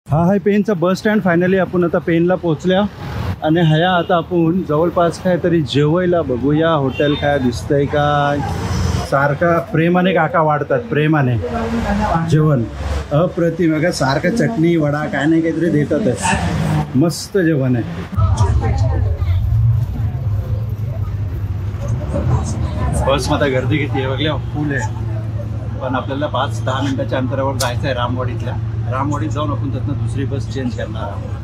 हा आहे पेनचा बस स्टँड. फायनली आपण आता पेनला पोहोचल्या आणि ह्या आता आपण जवळपास काय तरी जेवायला बघूया. हॉटेल काय दिसतंय काय. सारखा प्रेमाने काका वाढतात, प्रेमाने जेवण अप्रतिम आहे का. सारखं चटणी वडा काय नाही काहीतरी देतातच. मस्त जेवण आहे. बसमध्ये गर्दी किती आहे बघल्या, फुल आहे. पण आपल्याला 5-10 मिनिटाच्या अंतरावर जायचं आहे रामवाडीतल्या. रामवाडीत जाऊन आपण त्यातनं दुसरी बस चेंज करणार आहोत.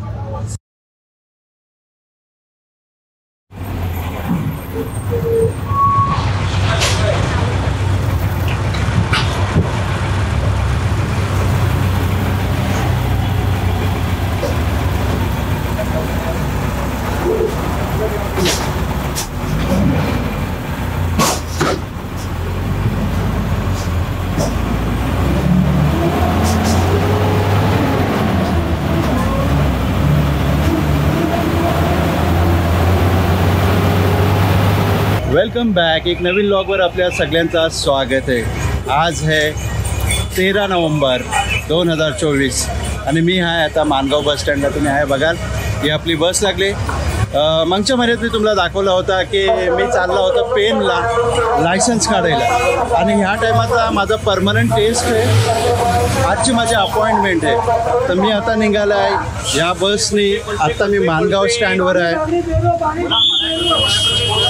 Welcome back. एक नवीन व्लॉगवर आपल्या सगळ्यांचं स्वागत आहे. आज आहे 13 नोव्हेंबर 2024 आणि मी आहे आता मानगाव बस स्टँडला. तुम्ही आहे बघाल, ही आपली बस लागली. मागच्या महिन्यात मी तुम्हाला दाखवला होता की मी चालला होता पेनला लायसन्स काढायला आणि ह्या टायमाचा माझा परमनंट टेस्ट आहे. आजची माझी अपॉइंटमेंट आहे. तर मी आता निघाला आहे या बसनी. आत्ता मी मानगाव स्टँडवर आहे.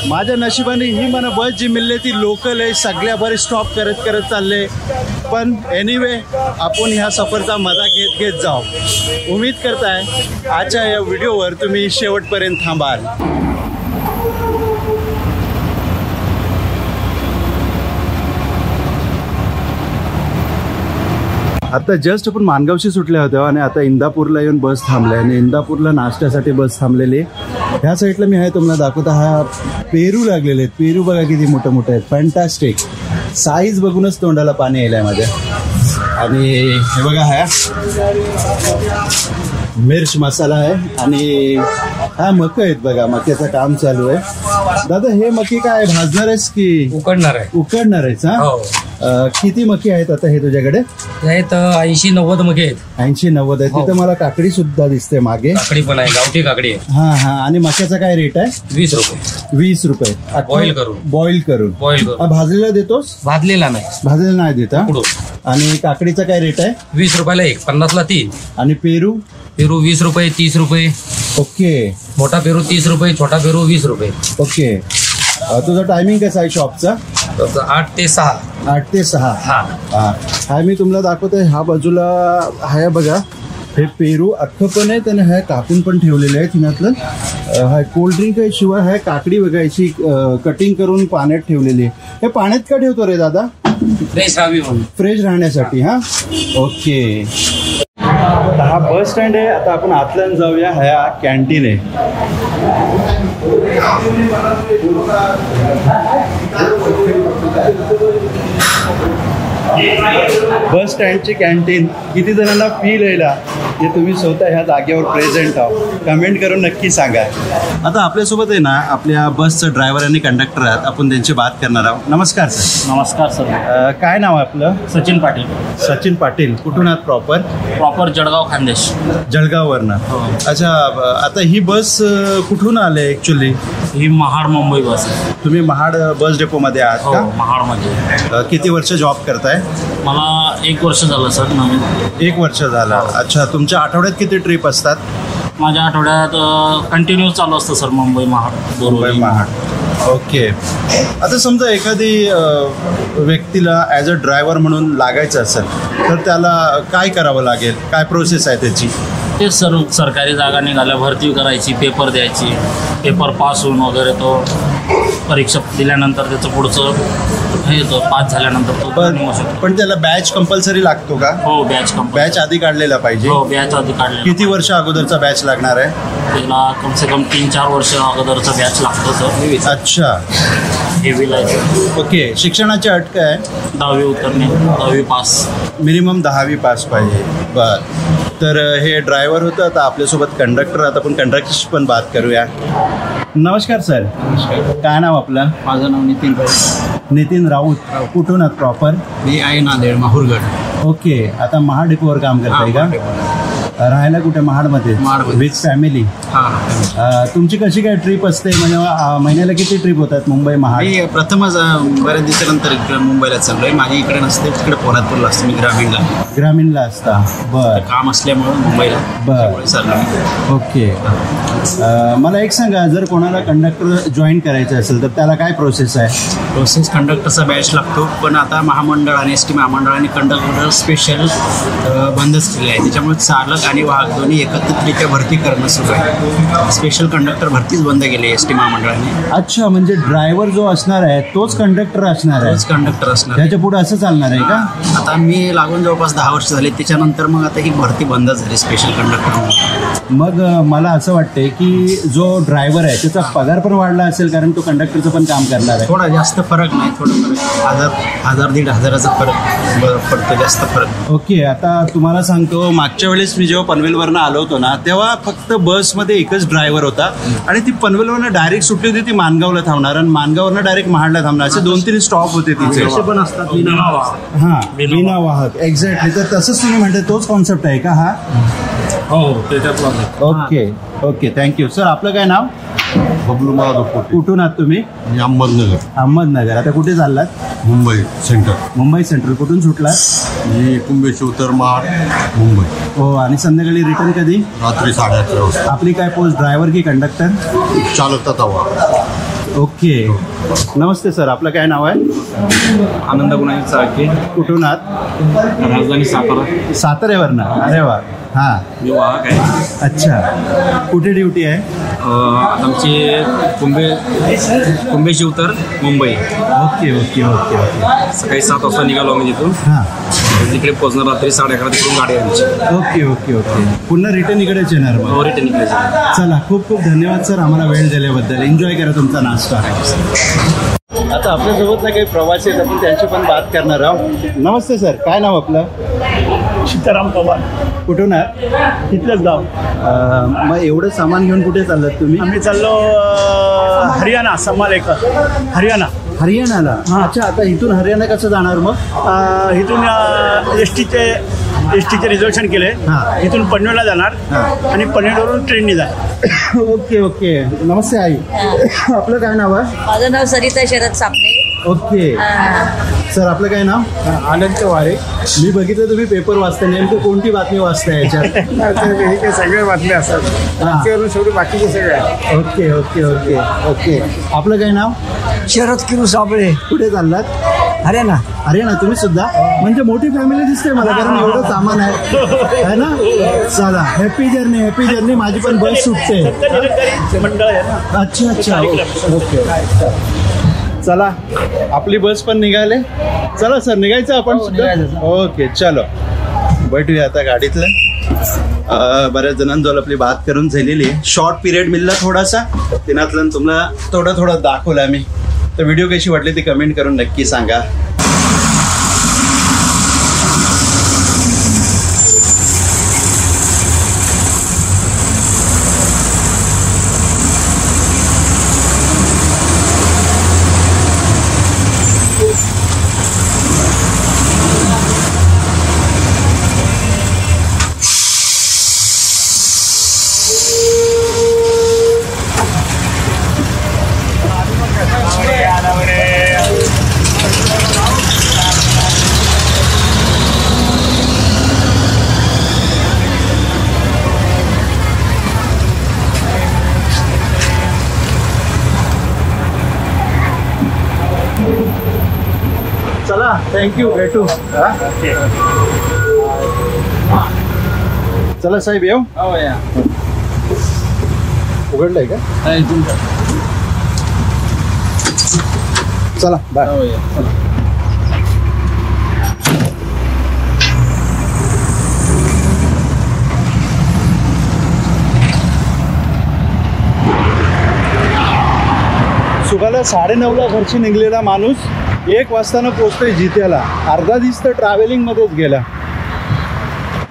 माझ्या नशिबाने ही मला बस जी मिळली ती लोकल आहे. सगळ्या बरे स्टॉप करत करत चालले. पण एनिवे आपण ह्या सफरचा मजा घेत घेत जाऊ. उम्मीद करताय आजच्या या व्हिडिओवर तुम्ही शेवटपर्यंत थांबाल. आता जस्ट आपण मानगावशी सुटल्या होत्या आणि आता इंदापूरला येऊन बस थांबल्या आणि इंदापूरला नाश्त्यासाठी बस थांबलेली. ह्या साईडला मी आहे तुम्हाला दाखवता. हा पेरू लागलेले आहेत. पेरू बघा किती मोठे मोठे आहेत. फॅन्टॅस्टिक. साईज बघूनच तोंडाला पाणी यायलंय माझ्या. आणि हे बघा हा मिर्च मसाला आहे आणि हा मका आहेत बघा. मक्याचं काम चालू आहे. दादा हे मकी काय भाजणार आहेस की उकडणार आहे? उकडणार आहेस. हा किती मकी आहेत आता हे तुझ्याकडे? आहेत 80-90 मके आहेत. 80-90 आहेत. तिथं मला काकडी सुद्धा दिसते मागे. काकडी पण आहे, गावठी काकडी आहे. हा हा. आणि मक्याचा काय रेट आहे? 20 रुपये. 20 रुपये बॉईल करून. बॉईल करून. भाजलेला देतोस? भाजलेला नाही. भाजलेला नाही देता. आणि काकडीचा काय रेट आहे? 20 रुपयाला 1, 50ला 3. आणि पेरू? पेरू 20 रुपये, 30 रुपये. ओके. मोठा पेरू 30 रुपये, छोटा पेरू 20 रुपये. ओके. तुझा टायमिंग कसा आहे शॉपचा? 8 ते 6. 8 ते 6. हा मी तुम्हाला दाखवतोय. हा बाजूला आहे बघा. हे पेरू अख्खं पण आहे. त्याने हा कापून पण ठेवलेले आहे. तिनातलं हा कोल्ड्रिंक आहे. शिवाय हा काकडी बघायची कटिंग करून पाण्यात ठेवलेली आहे. हे पाण्यात का ठेवतो रे दादा? फ्रेश राहावी म्हणून. फ्रेश राहण्यासाठी. हा ओके. हा बस स्टँड आहे. आता आपण आतल्यान जाऊया. हा कॅन्टीन आहे. बस स्टँडची कॅन्टीन किती जणांना फील यायला हे तुम्ही स्वतः ह्या जागेवर प्रेझेंट आहोत. कमेंट करून नक्की सांगा. आता आपल्यासोबत आहे ना आपल्या बसचं ड्रायव्हर आणि कंडक्टर आहेत. आपण त्यांची बात करणार आहोत. नमस्कार सर. नमस्कार सर. काय नाव आहे आपलं? सचिन पाटील. सचिन पाटील. कुठून आहात प्रॉपर? प्रॉपर जळगाव खानदेश. जळगाववरनं. अच्छा. आता ही बस कुठून आले ॲक्च्युली? ही महाड मुंबई बस आहे. तुम्ही महाड बस डेपोमध्ये आहात का? महाडमध्ये. किती वर्ष जॉब करताय? मला 1 वर्ष झालं सर. नवीन 1 वर्ष झालं. अच्छा. तुमच्या आठवड्यात किती ट्रिप असतात? माझ्या आठवड्यात कंटिन्यू चालू असतं सर. मुंबई महाड. मुंबई महाड. ओके. आता समजा एखादी व्यक्तीला ॲज अ ड्रायव्हर म्हणून लागायचं असेल तर त्याला काय करावं लागेल? काय प्रोसेस आहे त्याची? तेच सर, सरकारी जागा निघाल्या भरती करायची, पेपर द्यायची, पेपर पास होऊन वगैरे तो परीक्षा दिल्यानंतर त्याचं पुढचं हे येतं. पास झाल्यानंतर तो निघू शकतो. पण त्याला बॅच कंपल्सरी लागतो का? हो. बॅच आधी काढलेला पाहिजे. हो. बॅच आधी काढलेला. किती वर्ष अगोदरचा बॅच लागणार आहे? त्याला कम से कम 3-4 वर्ष अगोदरचा बॅच लागतो सर. अच्छा. Heavy licence. ओके. शिक्षणाची अट काय? 10वी उतरणे, 10वी पास. मिनिमम 10वी पास पाहिजे. बरं. तर हे ड्रायव्हर होतं. आता आपल्यासोबत कंडक्टर. आता आपण कंडक्टरशी पण बात करूया. नमस्कार सर. नमस्कार. काय नाव आपलं? माझं नाव नितीन राऊत. नितीन राऊत. कुठून आहात प्रॉपर? मी आहे नांदेड माहूरगड. ओके. आता महाडेपोवर काम करताय का? राहायला कुठे महाडमध्ये महाडमध्ये. With family. हां तुमची कशी काय ट्रिप असते म्हणजे महिन्याला किती ट्रिप होतात मुंबई महाड? मी प्रथमच बऱ्याच दिवसानंतर इकडे मुंबईला चाललो आहे. माझी इकडे नसते, तिकडे पोलादपूरला असते. मी ग्रामीणला असता. बर काम असल्यामुळे मुंबईला बर चाललो आहे. ओके. मला एक सांगा, जर कोणाला कंडक्टर जॉईन करायचं असेल तर त्याला काय प्रोसेस आहे? प्रोसेस कंडक्टरचा बॅच लागतो, पण आता महामंडळ आणि एस टी महामंडळाने कंडक्टर स्पेशल बंदच केले आहे. त्याच्यामुळे चालक आणि वाहक दोन्ही एकत्रितरित्या भरती करणं सुरू आहे. स्पेशल कंडक्टर भरतीच बंद केली आहे एस टी महामंडळाने. अच्छा, म्हणजे ड्रायव्हर जो असणार आहे तोच कंडक्टर असणार आहे? तोच कंडक्टर असणार. त्याच्या पुढे असं चालणार आहे का? आता मी लागून जवळपास 10 वर्ष झाले. त्याच्यानंतर मग आता ही भरती बंद झाली स्पेशल कंडक्टर. मग मला असं वाटतंय की जो ड्रायव्हर आहे त्याचा पगार पण वाढला असेल, कारण तो कंडक्टरचं पण काम करणार आहे. थोडा जास्त फरक नाही, थोडं फरक 1000-1500चा फरक पडतो, जास्त फरक. ओके. आता तुम्हाला सांगतो, मागच्या वेळेस मी जेव्हा पनवेलवरनं आलो होतो ना, तेव्हा फक्त बसमध्ये एकच ड्रायव्हर होता आणि ती पनवेलवरनं डायरेक्ट सुटली होती, ती माणगावला थांबणार आणि माणगावरनं डायरेक्ट महाडला थांबणार, असे 2-3 स्टॉप होते तिचे. पण असतात हां, विना वाहक. एक्झॅक्टली. तर तसंच तुम्ही म्हणते तोच कॉन्सेप्ट आहे का हा? हो त्याच्यातला. Okay okay, thank you sir. आपलं काय नाव? बबलू महादेव पोटे. कुठून आहात तुम्ही? मी अहमदनगर, अहमदनगर. आता कुठे चाललात? मुंबई सेंटर. मुंबई सेंट्रल. कुठून सुटलात? मी कुंभेश्वर उत्तर महाड, मुंबई. हो. आणि संध्याकाळी रिटर्न कधी? रात्री 11:30 वाजता. आपली काय पोस्ट, ड्रायव्हर की कंडक्टर? चालवतात हवा. ओके. नमस्ते सर, आपलं काय नाव आहे? आनंद गुणाजी चाळके, कुठून आहात? राजधानी सातारा. साताऱ्यावरनं. अरे वा. हां. मी वाहक आहे. अच्छा. कुठे ड्युटी आहे? आमची कुंभे शिवतर Mumbai. Okay okay okay okay. सकाळी 7 वाजता निघालो आम्ही तिथून. हां. तिकडे पोहोचणार रात्री 11:30 तिकडून गाडी आमची. Okay okay okay. पुन्हा रिटर्न इकडेच येणार मग? रिटर्न निघायचं. चला, खूप खूप धन्यवाद सर आम्हाला वेळ दिल्याबद्दल. एन्जॉय करा तुमचा नाश्ता. आता आपल्यासोबत ना काही प्रवासी आहेत, आपण त्यांची पण बात करणार आहोत. नमस्ते सर, काय नाव आपलं? सीताराम पवार. कुठून आहात? इथलंच गाव. मग एवढं सामान घेऊन कुठे चाललात तुम्ही? आम्ही चाललो हरियाणा, समालेकर हरियाणा. हरियाणाला? हां. अच्छा. आता इथून हरियाणा कसं जाणार मग? इथून एस टीचे रिझर्वेशन केले. हां. इथून पनवेलला जाणार आणि पनवेलवरून ट्रेनने जाणार. Okay okay. नमस्ते आई. आपलं काय नाव आहे? माझं नाव सरिता शरद सापणे. ओके. सर, आपलं काय नाव? आनंद वारे. मी बघितलं तुम्ही पेपर वाचता. नेमकं कोणती बातमी वाचताय याच्यात? हे काही सगळे बातम्या असतात. हां. शेवटी बाकीचे सगळे आहे. Okay okay okay okay. आपलं काय नाव? शरद किरू साबळे. कुठे चाललात? हरियाणा. हरियाणा. तुम्ही सुद्धा? म्हणजे मोठी फॅमिली दिसते मला, कारण एवढं सामान आहे ना. चला, हॅपी जर्नी. Happy journey. माझी पण बस सुटते. मंडळ आहे ना. अच्छा अच्छा. ओके. चला, आपली बस पण निघाले. चला सर, निघायचं आपण सुद्धा? ओके, चलो बैठूया आता गाडीतलं. बऱ्याच जणांजवळ आपली बात करून झालेली आहे. शॉर्ट पिरियड मिळला थोडासा, तिनातलं तुम्हाला थोडं दाखवलं आम्ही. तर व्हिडिओ कशी वाटली ती कमेंट करून नक्की सांगा. चला, थँक्यू. भेटू. चला साहेब, येऊ. हो या. उघडलंय का? चला, बाय. हो या. सुगाला 9:30ला घरची निघलेला माणूस 1 वाजताना पोचतोय जित्याला. अर्धा दिवस तर ट्रॅव्हलिंगमध्येच गेला.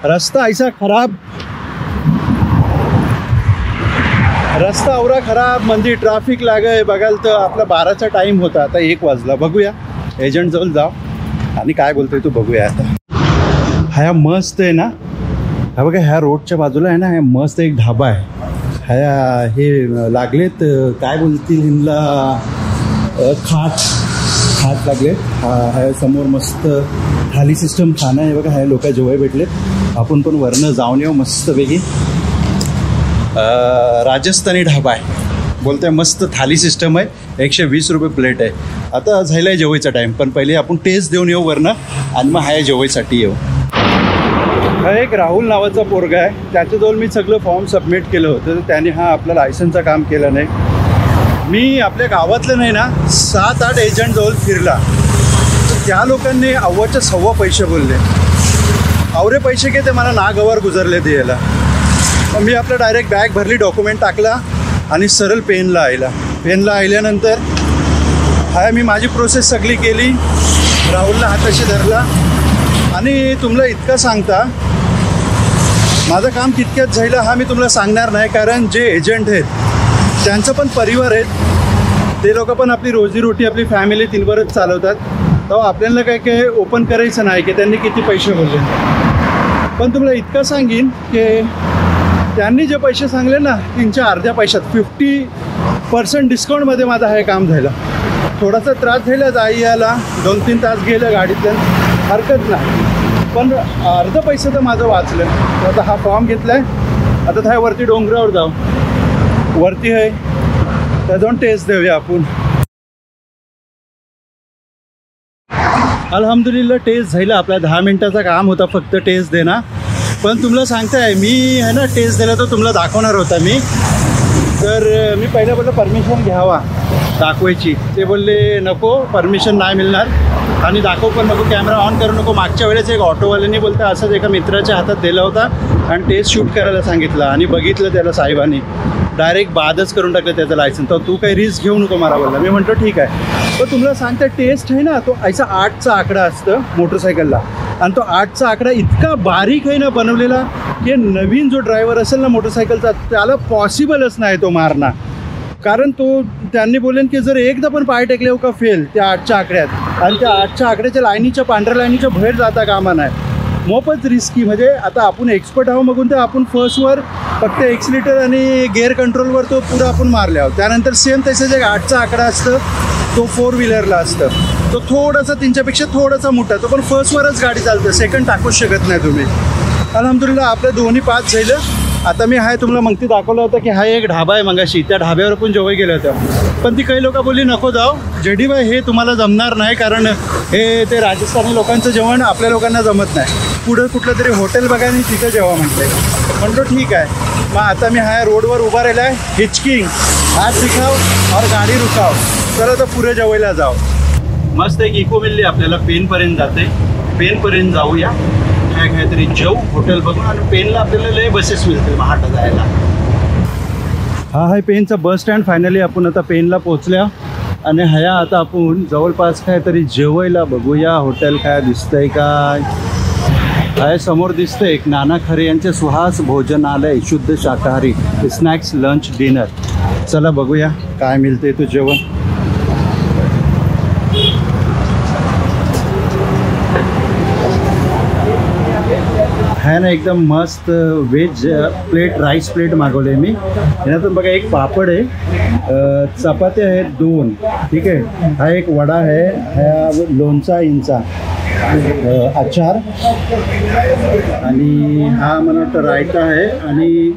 रस्ता ऐसा खराब, रस्ता अवरा खराब, म्हणजे ट्रॅफिक लागे. बघाल तर आपला 12चा टाईम होता, आता 1 वाजला. बघूया एजंट जवळ जाऊ आणि काय बोलतोय तू बघूया. आता हा मस्त आहे ना. हा बघा, ह्या रोडच्या बाजूला आहे ना, हे मस्त एक ढाबा आहे. ह्या हे लागलेत काय बोलतील हिंदला, खाट लागलेत. ह्या समोर मस्त थाली सिस्टम खाणं आहे बघा. ह्या लोक जेवाय भेटलेत. आपण पण वरनं जाऊन येऊ मस्तपैकी. राजस्थानी ढाबा आहे बोलतोय. मस्त थाली सिस्टम आहे. 120 रुपये प्लेट आहे. आता झाला आहे जेवायचा टाईम, पण पहिले आपण टेस्ट देऊन येऊ वरनं आणि मग ह्या जेवायसाठी येऊ. हा एक राहुल नावाचा पोरगा आहे. त्याच्याजवळ मी सगळं फॉर्म सबमिट केलं होतं. तर त्याने हा आपला लायसनचं काम केलं नाही. मी आपल्या गावातलं नाही ना 7-8 एजंटजवळ फिरला. त्या लोकांनी अव्वाच्या सव्वा पैसे बोलले. आवरे पैसे के ते मला नागवार गुजरले ते याला. मग मी आपलं डायरेक्ट बॅग भरली, डॉक्युमेंट टाकला आणि सरळ पेनला आल्यानंतर मी माझी प्रोसेस सगळी केली. राहुलला हाताशी धरला आणि तुम्हाला इतकं सांगता माझं काम कितक्यात झालं मी तुम्हाला सांगणार नाही. कारण जे एजंट आहेत त्यांचं पण परिवार आहेत. ते लोक पण आपली रोजीरोटी, आपली फॅमिली तिनवरच चालवतात. तेव्हा आपल्याला काय ओपन करायचं नाही की त्यांनी किती पैसे बोलले. पण तुम्हाला इतकं सांगेन की त्यांनी जे पैसे सांगले ना, त्यांच्या अर्ध्या पैशात 50% डिस्काउंटमध्ये माझं हे काम झालं. थोडासा त्रास झाला जाई यायला, 2-3 तास गेलं गाडीतलं, हरकत नाही. पण अर्ध पैसे तर माझं वाचलं. आता हा फॉर्म घेतला आहे. आता त्या वरती डोंगरावर जाऊ. वरती आहे त्या जाऊन टेस्ट देऊया आपण. अल्हम्दुलिल्लाह टेस्ट झाला. आपला 10 मिनटाचा काम होता फक्त टेस्ट देणं. पण तुम्हाला सांगताय मी आहे ना, टेस्ट दिला तर तुम्हाला दाखवणार होता मी. तर मी पहिलं बोललं परमिशन घ्यावा दाखवायची. ते बोलले नको, परमिशन नाही मिळणार आणि दाखव पण नको, कॅमेरा ऑन करू नको. मागच्या वेळेस एक ऑटोवाल्याने बोलतं असंच एका मित्राच्या हातात दिला होता आणि टेस्ट शूट करायला सांगितलं आणि बघितलं त्याला साहेबांनी, डायरेक्ट बादच करून टाकलं त्याचं लायसन्स. तर तू काही रिस्क घेऊ नको मला बोलला. मी म्हणतो ठीक आहे. पण तुम्हाला सांगता टेस्ट आहे ना, तो ऐसा 8चा आकडा असतं मोटरसायकलला आणि तो 8चा आकडा इतका बारीक आहे ना बनवलेला की नवीन जो ड्रायव्हर असेल ना मोटरसायकलचा त्याला पॉसिबलच नाही तो मारणं. कारण तो त्यांनी बोलेन की जर एकदा पण पाय टेकले का फेल त्या 8च्या आकड्यात आणि त्या 8च्या आकड्याच्या लाईनीच्या पांढऱ्या लाईनीच्या बाहेर जाता कामा नाही. मोफत रिस्की. म्हणजे आता आपण एक्सपर्ट आहो बघून तर आपण फर्स्टवर फक्त एक्सिलेटर आणि गेअर कंट्रोलवर तो पुरा आपण मारले आहोत. त्यानंतर सेम तसंच एक 8चा आकडा असतं तो 4 व्हीलरला असतं. तो थोडासा त्यांच्यापेक्षा थोडासा मोठा. तो पण फर्स्टवरच गाडी चालतं, सेकंड टाकूच शकत नाही तुम्ही. अल्हम्दुलिल्लाह आपलं दोन्ही पास झालं. आता मी तुम्हाला मग ती दाखवलं होतं की हा एक ढाबा आहे मगाशी. त्या ढाब्यावर पण जेवाय गेलं होतं. पण ती काही लोक बोलली नको जाऊ जेडी बाई, हे तुम्हाला जमणार नाही. कारण हे ते राजस्थानी लोकांचं जेवण आपल्या लोकांना जमत नाही. पुढं कुठलं तरी हॉटेल बघा आणि तिथं जेवा म्हणतो ठीक आहे. मग आता मी रोडवर उभा राहिला आहे. हिचकिंग, हात दिखाव और गाडी रुकाव. चला तर पुढे जेवायला जाऊ. मस्त एक इको मिळली आपल्याला. पेनपर्यंत जाते. पेनपर्यंत जाऊया. काहीतरी जेऊ हॉटेल बघून आणि पेनला आपल्याला लय बसेस मिळतील महाटा जायला. हा आहे पेनचा बस स्टँड. फायनली आपण आता पेनला पोचल्या आणि आता आपण जवळपास काहीतरी जेवायला बघूया. हॉटेल काय दिसतंय काय समोर दिसतंय एक नाना खरे यांचे सुहास भोजनालय, शुद्ध शाकाहारी, स्नॅक्स, लंच, डिनर. चला बघूया काय मिळते तो जेवण. है ना एकदम मस्त व्हेज प्लेट, राईस प्लेट मागवले मी. याच्यातून बघा एक पापड आहे, चपात्या आहेत 2, ठीक आहे. हा एक वडा आहे, हा लोणचा इंचा, अचार आणि हा मला वाटतं रायता आहे आणि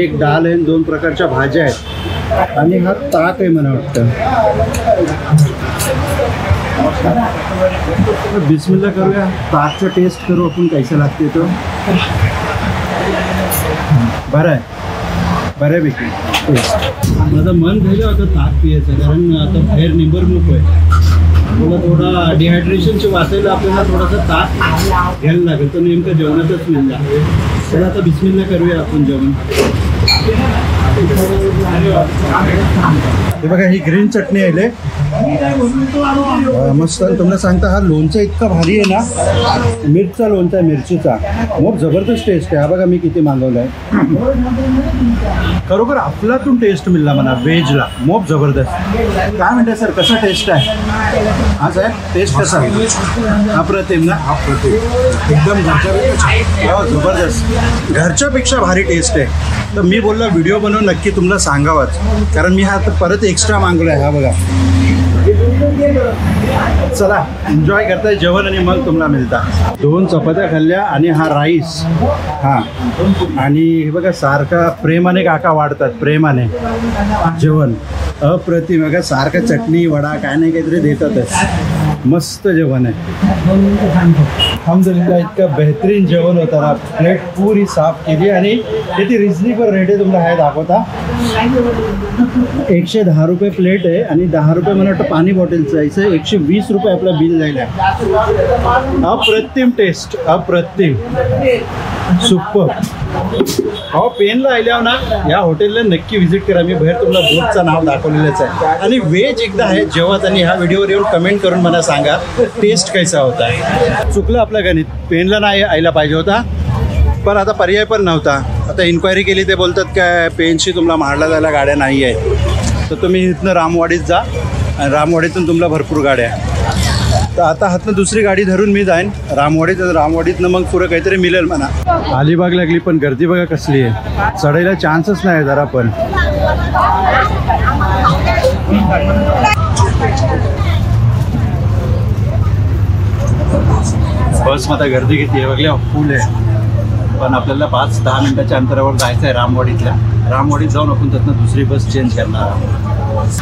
एक डाळ आहे, 2 प्रकारच्या भाज्या आहेत आणि हा ताक आहे मला वाटतं. बिस्मिल्ला करूया, ताकचा टेस्ट करू आपण कैसा लागते तो. बरं आहे, बऱ्यापैकी टेस्ट. माझं मन झालं होतं ताक पियाचं, कारण आता बाहेर निंबरमुख आहे, मला थोडा डिहायड्रेशनचे वाचायला आपल्याला थोडासा ताक घ्यायला लागेल. तर नेमकं जेवणाचाच मिळला. चला आता बिस्मिल्ला करूया आपण जेवण. हे बघा ही ग्रीन चटणी आहे मस्त. तुम्हाला सांगता हा लोणचा इतका भारी आहे ना, मिरचा लोणचा आहे, मिरचीचा. मग जबरदस्त टेस्ट आहे. हा बघा मी किती मागवलं आहे. खरोखर आपलातून टेस्ट मिळला मला व्हेजला. मोप जबरदस्त. काय म्हणते सर, कसा टेस्ट आहे? हा साहेब, टेस्ट कसा? अप्रतिम ना? एकदम घरच्या जबरदस्त. घरच्यापेक्षा भारी टेस्ट आहे. तर मी बोललो व्हिडिओ बनवून नक्की तुम्हाला सांगावाच, कारण मी हा परत एक्स्ट्रा मागवला आहे. हा बघा. चला एन्जॉय करताय जेवण आणि मग तुम्हाला मिळता. 2 चपात्या खाल्ल्या आणि हा राईस. हां, आणि हे बघा सारखा प्रेमाने काका वाढतात, प्रेमाने जेवण अप्रतिम. बघा सारखं चटणी वडा काय नाही काहीतरी देतातच. मस्त जेवण आहे. अल्हम्दुलिल्लाह इतकं बेहतरीन जेवण होतं ना. प्लेट पुरी साफ केली आणि किती रिजनेबल रेट आहे तुम्हाला हे दाखवता. 110 रुपये प्लेट आहे आणि 10 रुपये मला वाटतं पाणी बॉटलचं आहे. 120 रुपये आपलं बिल जाईल. अप्रतिम टेस्ट, अप्रतिम, सुपर. हो, पेनला आल्यावर ना या हॉटेलला नक्की व्हिजिट करा. मी बाहेर तुम्हाला बोटचं नाव दाखवलेलंच आहे. आणि व्हेज एकदा आहे जेव्हा त्यांनी ह्या व्हिडिओवर येऊन कमेंट करून मला सांगा टेस्ट कैसा होता है. चुकलं आपलं गणित, पेनला नाही यायला पाहिजे होता, पण आता पर्याय पण नव्हता. आता इन्क्वायरी केली ते बोलतात काय पेनशी तुम्हाला महाडला जायला गाड्या नाही आहेत, तर तुम्ही इथनं रामवाडीत जा आणि रामवाडीतून तुम्हाला भरपूर गाड्या आहे. तर आता हातनं दुसरी गाडी धरून मी जाईन रामवाडीत. रामवाडीतनं मग पुढं काहीतरी मिळेल म्हणा. अलिबाग लागली पण गर्दी बघा कसली आहे. चढायला चान्सच नाही जरा पण. बसमध्ये गर्दी किती आहे बघल्या, फुल आहे. पण आपल्याला 5-10 मिनिटाच्या अंतरावर जायचं आहे रामवाडीतल्या. रामवाडीत जाऊन आपण त्यातनं दुसरी बस चेंज करणार आहोत.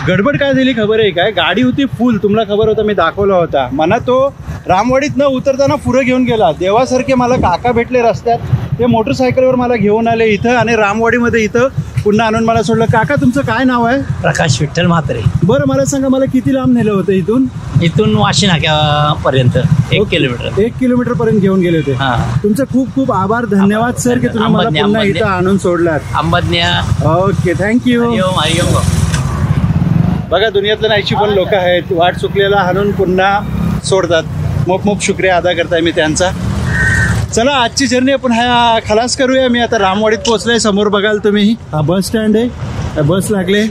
गडबड काय झाली खबर आहे काय, गाडी होती फुल. तुम्हाला खबर होता, मी दाखवला होता. मला तो रामवाडीत न उतरताना पुढे घेऊन गेला. देवासारखे मला काका भेटले रस्त्यात. ते मोटरसायकलवर मला घेऊन आले इथं आणि रामवाडीमध्ये इथं पुन्हा आणून मला सोडलं. काका तुमचं काय नाव आहे? प्रकाश विठ्ठल म्हात्रे. बरं मला सांगा, मला किती लांब नेलं होतं इथून? इथून वाशी नाक्यापर्यंत 1 किलोमीटर. 1 किलोमीटर पर्यंत घेऊन गेले होते. तुमचं खूप खूप आभार, धन्यवाद सर की तुम्ही मला पुन्हा इथं आणून सोडलात. अंबदन्या. Okay, thank you. बघा दुनियातल्या नाहीची पण लोक आहेत, वाट चुकलेला आणून पुन्हा सोडतात. मोप मोप शुक्रिया अदा करताय मी त्यांचा. चला आजची जर्नी आपण हा खलास करूया. मी आता रामवाडीत पोहोचलोय. समोर बघाल तुम्ही हा बस स्टँड आहे, बस लागले.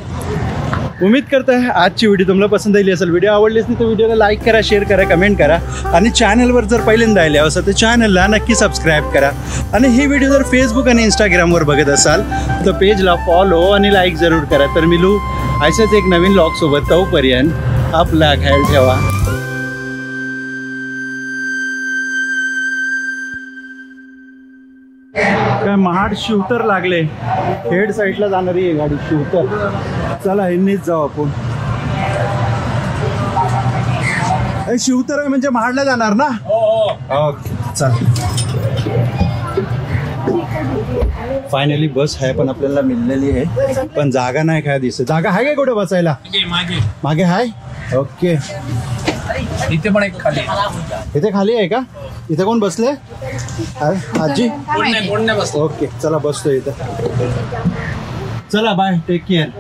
उम्मीद करताय आजची व्हिडिओ तुम्हाला पसंत आली असेल. व्हिडिओ आवडलीच नाही तर व्हिडिओला लाईक करा, शेअर करा, कमेंट करा आणि चॅनलवर जर पहिल्यांदा आले असेल तर चॅनलला नक्की सबस्क्राईब करा. आणि ही व्हिडिओ जर फेसबुक आणि इंस्टाग्रामवर बघत असाल तर पेजला फॉलो आणि लाईक जरूर करा. तर मिळू अशाच एक नवीन व्लॉगसोबत. तोपर्यंत आपला ख्याल ठेवा. काय महाड शिवतर लागले, हेड साईडला जाणारी आहे गाडी शिवतर. चला हिंनीच जाऊ आपण. शिवतर आहे म्हणजे महाडला जाणार ना? ओके चल. फायनली बस आहे पण आपल्याला मिळलेली आहे, पण जागा नाही काय दिसत. जागा आहे काय कुठे बसायला? मागे आहे. ओके, इथे पण एक खाली. इथे खाली आहे का? इथे कोण बसले? आजी. ओके चला बसतो इथं. चला बाय, टेक केअर.